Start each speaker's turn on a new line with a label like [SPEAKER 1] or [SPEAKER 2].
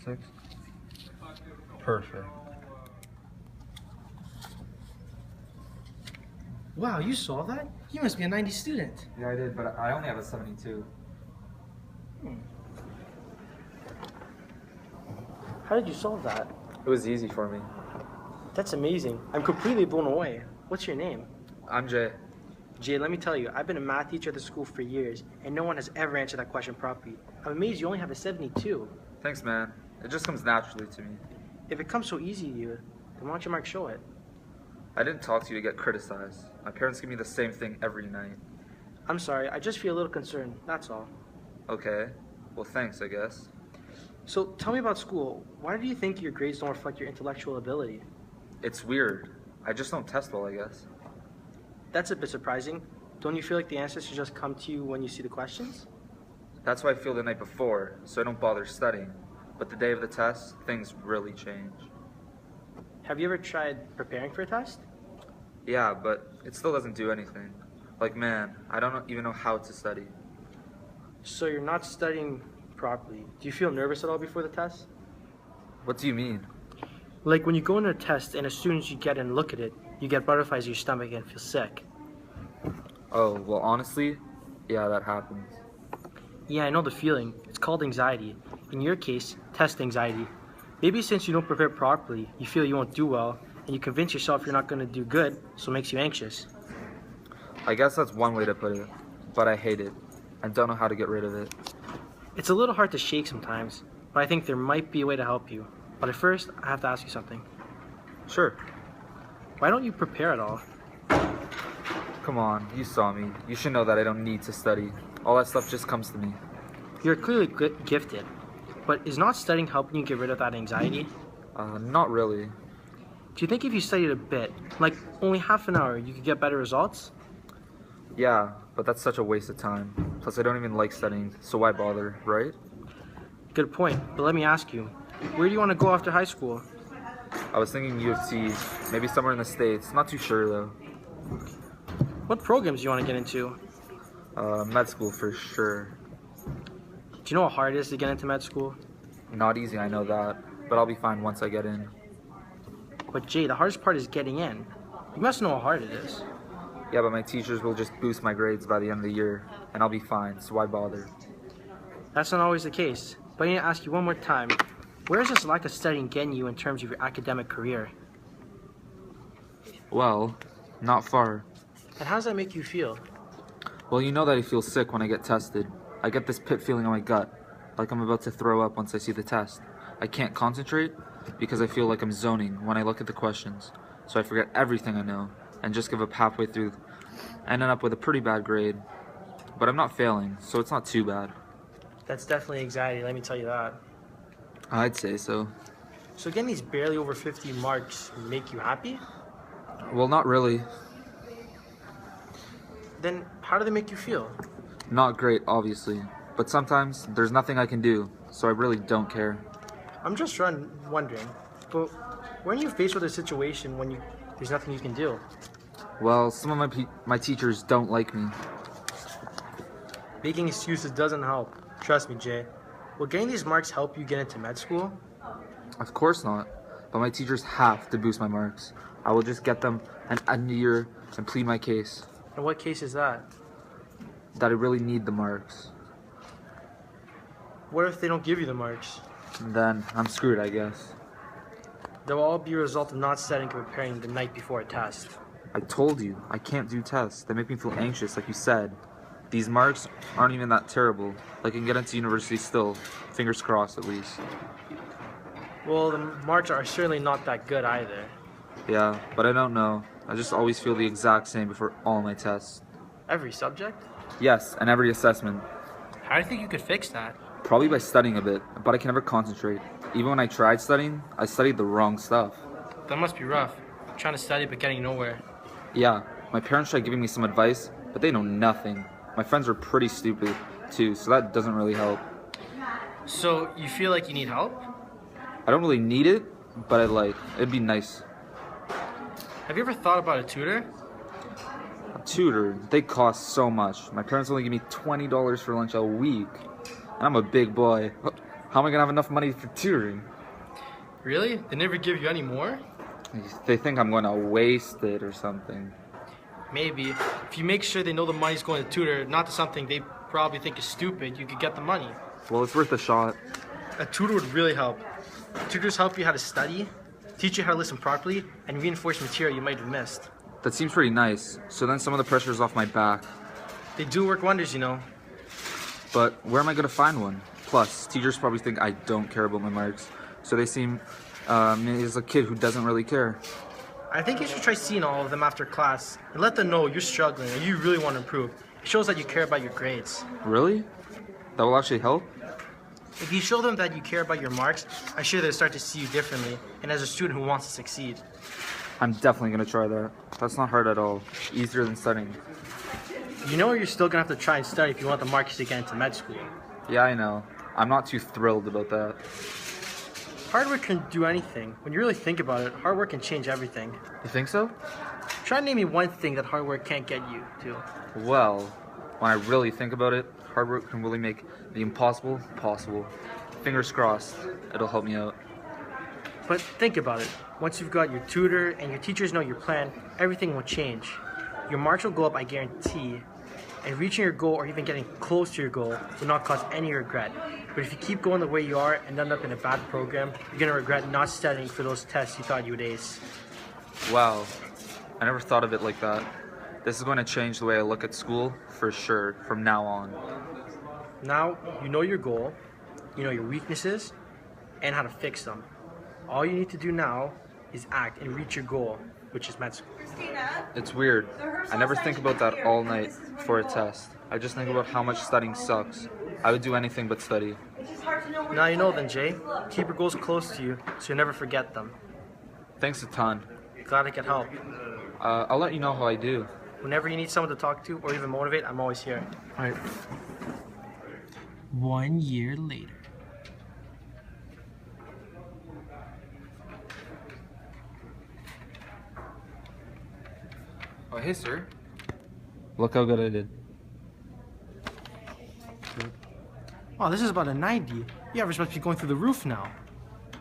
[SPEAKER 1] 6. Perfect.
[SPEAKER 2] Wow, you solved that? You must be a 90 student.
[SPEAKER 1] Yeah, I did, but I only have a 72.
[SPEAKER 2] How did you solve that?
[SPEAKER 1] It was easy for me.
[SPEAKER 2] That's amazing. I'm completely blown away. What's your name?
[SPEAKER 1] I'm Jay.
[SPEAKER 2] Jay, let me tell you, I've been a math teacher at the school for years, and no one has ever answered that question properly. I'm amazed you only have a 72.
[SPEAKER 1] Thanks, man. It just comes naturally to me.
[SPEAKER 2] If it comes so easy to you, then why don't you Mark show it?
[SPEAKER 1] I didn't talk to you to get criticized. My parents give me the same thing every night.
[SPEAKER 2] I'm sorry, I just feel a little concerned, that's all.
[SPEAKER 1] Okay. Well, thanks, I guess.
[SPEAKER 2] So tell me about school. Why do you think your grades don't reflect your intellectual ability?
[SPEAKER 1] It's weird. I just don't test well, I guess.
[SPEAKER 2] That's a bit surprising. Don't you feel like the answers should just come to you when you see the questions?
[SPEAKER 1] That's why I feel the night before, so I don't bother studying. But the day of the test, things really change.
[SPEAKER 2] Have you ever tried preparing for a test?
[SPEAKER 1] Yeah, but it still doesn't do anything. Like, man, I don't even know how to study.
[SPEAKER 2] So you're not studying properly. Do you feel nervous at all before the test?
[SPEAKER 1] What do you mean?
[SPEAKER 2] Like when you go into a test and as soon as you get in and look at it, you get butterflies in your stomach and feel sick.
[SPEAKER 1] Oh, well, honestly, yeah, that happens.
[SPEAKER 2] Yeah, I know the feeling. It's called anxiety. In your case, test anxiety. Maybe since you don't prepare properly, you feel you won't do well, and you convince yourself you're not going to do good, so it makes you anxious.
[SPEAKER 1] I guess that's one way to put it, but I hate it and don't know how to get rid of it.
[SPEAKER 2] It's a little hard to shake sometimes, but I think there might be a way to help you. But at first, I have to ask you something.
[SPEAKER 1] Sure.
[SPEAKER 2] Why don't you prepare at all?
[SPEAKER 1] Come on, you saw me. You should know that I don't need to study. All that stuff just comes to me.
[SPEAKER 2] You're clearly gifted, but is not studying helping you get rid of that anxiety?
[SPEAKER 1] Not really.
[SPEAKER 2] Do you think if you studied a bit, like only half an hour, you could get better results?
[SPEAKER 1] Yeah, but that's such a waste of time. Plus, I don't even like studying, so why bother, right?
[SPEAKER 2] Good point, but let me ask you, where do you want to go after high school?
[SPEAKER 1] I was thinking U of T, maybe somewhere in the States. Not too sure, though.
[SPEAKER 2] What programs do you want to get into?
[SPEAKER 1] Med school for sure.
[SPEAKER 2] Do you know how hard it is to get into med school?
[SPEAKER 1] Not easy, I know that, but I'll be fine once I get in.
[SPEAKER 2] But Jay, the hardest part is getting in. You must know how hard it is.
[SPEAKER 1] Yeah, but my teachers will just boost my grades by the end of the year, and I'll be fine, so why bother?
[SPEAKER 2] That's not always the case, but I need to ask you one more time. Where is this lack of studying getting you in terms of your academic career?
[SPEAKER 1] Well, not far.
[SPEAKER 2] And how does that make you feel?
[SPEAKER 1] Well, you know that I feel sick when I get tested. I get this pit feeling in my gut, like I'm about to throw up once I see the test. I can't concentrate because I feel like I'm zoning when I look at the questions, so I forget everything I know and just give up halfway through, ending up with a pretty bad grade. But I'm not failing, so it's not too bad.
[SPEAKER 2] That's definitely anxiety, let me tell you that.
[SPEAKER 1] I'd say so.
[SPEAKER 2] So getting these barely over 50 marks make you happy?
[SPEAKER 1] Well, not really.
[SPEAKER 2] Then how do they make you feel?
[SPEAKER 1] Not great, obviously. But sometimes there's nothing I can do, so I really don't care.
[SPEAKER 2] I'm just wondering, but when you faced with a situation when there's nothing you can do?
[SPEAKER 1] Well, some of my teachers don't like me.
[SPEAKER 2] Making excuses doesn't help. Trust me, Jay. Will getting these marks help you get into med school?
[SPEAKER 1] Of course not. But my teachers have to boost my marks. I will just get them and end the year and plead my case.
[SPEAKER 2] And what case is that?
[SPEAKER 1] That I really need the marks.
[SPEAKER 2] What if they don't give you the marks?
[SPEAKER 1] Then I'm screwed, I guess.
[SPEAKER 2] They'll all be a result of not studying and preparing the night before a test.
[SPEAKER 1] I told you, I can't do tests. They make me feel anxious, like you said. These marks aren't even that terrible. I can get into university still. Fingers crossed, at least.
[SPEAKER 2] Well, the marks are certainly not that good either.
[SPEAKER 1] Yeah, but I don't know. I just always feel the exact same before all my tests.
[SPEAKER 2] Every subject?
[SPEAKER 1] Yes, and every assessment.
[SPEAKER 2] How do you think you could fix that?
[SPEAKER 1] Probably by studying a bit, but I can never concentrate. Even when I tried studying, I studied the wrong stuff.
[SPEAKER 2] That must be rough. Trying to study but getting nowhere.
[SPEAKER 1] Yeah, my parents tried giving me some advice, but they know nothing. My friends are pretty stupid, too, so that doesn't really help.
[SPEAKER 2] So, you feel like you need help?
[SPEAKER 1] I don't really need it, but it'd be nice.
[SPEAKER 2] Have you ever thought about a tutor?
[SPEAKER 1] A tutor, they cost so much. My parents only give me $20 for lunch a week, and I'm a big boy. How am I gonna have enough money for tutoring?
[SPEAKER 2] Really? They never give you any more?
[SPEAKER 1] They think I'm gonna waste it or something.
[SPEAKER 2] Maybe. If you make sure they know the money's going to tutor, not to something they probably think is stupid, you could get the money.
[SPEAKER 1] Well, it's worth a shot.
[SPEAKER 2] A tutor would really help. Tutors help you how to study, teach you how to listen properly, and reinforce material you might have missed.
[SPEAKER 1] That seems pretty nice. So then some of the pressure's off my back.
[SPEAKER 2] They do work wonders, you know.
[SPEAKER 1] But where am I gonna find one? Plus, teachers probably think I don't care about my marks. So they seem me as a kid who doesn't really care.
[SPEAKER 2] I think you should try seeing all of them after class and let them know you're struggling and you really want to improve. It shows that you care about your grades.
[SPEAKER 1] Really? That will actually help?
[SPEAKER 2] If you show them that you care about your marks, I'm sure they'll start to see you differently and as a student who wants to succeed.
[SPEAKER 1] I'm definitely gonna try that. That's not hard at all. Easier than studying.
[SPEAKER 2] You know you're still going to have to try and study if you want the marks to get into med school.
[SPEAKER 1] Yeah, I know. I'm not too thrilled about that.
[SPEAKER 2] Hard work can do anything. When you really think about it, hard work can change everything.
[SPEAKER 1] You think so?
[SPEAKER 2] Try and name me one thing that hard work can't get you to.
[SPEAKER 1] Well, when I really think about it, hard work can really make the impossible possible. Fingers crossed, it'll help me out.
[SPEAKER 2] But think about it. Once you've got your tutor and your teachers know your plan, everything will change. Your marks will go up, I guarantee. And reaching your goal or even getting close to your goal will not cause any regret. But if you keep going the way you are and end up in a bad program, you're going to regret not studying for those tests you thought you would ace.
[SPEAKER 1] Wow, I never thought of it like that. This is going to change the way I look at school for sure from now on.
[SPEAKER 2] Now, you know your goal, you know your weaknesses, and how to fix them. All you need to do now is act and reach your goal, which is med school.
[SPEAKER 1] It's weird. I never think about that all night for a test. I just think about how much studying sucks. I would do anything but study.
[SPEAKER 2] Now you know then, Jay. Keep your goals close to you so you'll never forget them.
[SPEAKER 1] Thanks a ton.
[SPEAKER 2] Glad I could help.
[SPEAKER 1] I'll let you know how I do.
[SPEAKER 2] Whenever you need someone to talk to or even motivate, I'm always here.
[SPEAKER 1] All right.
[SPEAKER 2] 1 year later.
[SPEAKER 1] Oh, hey, sir. Look how good I did.
[SPEAKER 2] Wow, this is about a 90. Your average must be going through the roof now.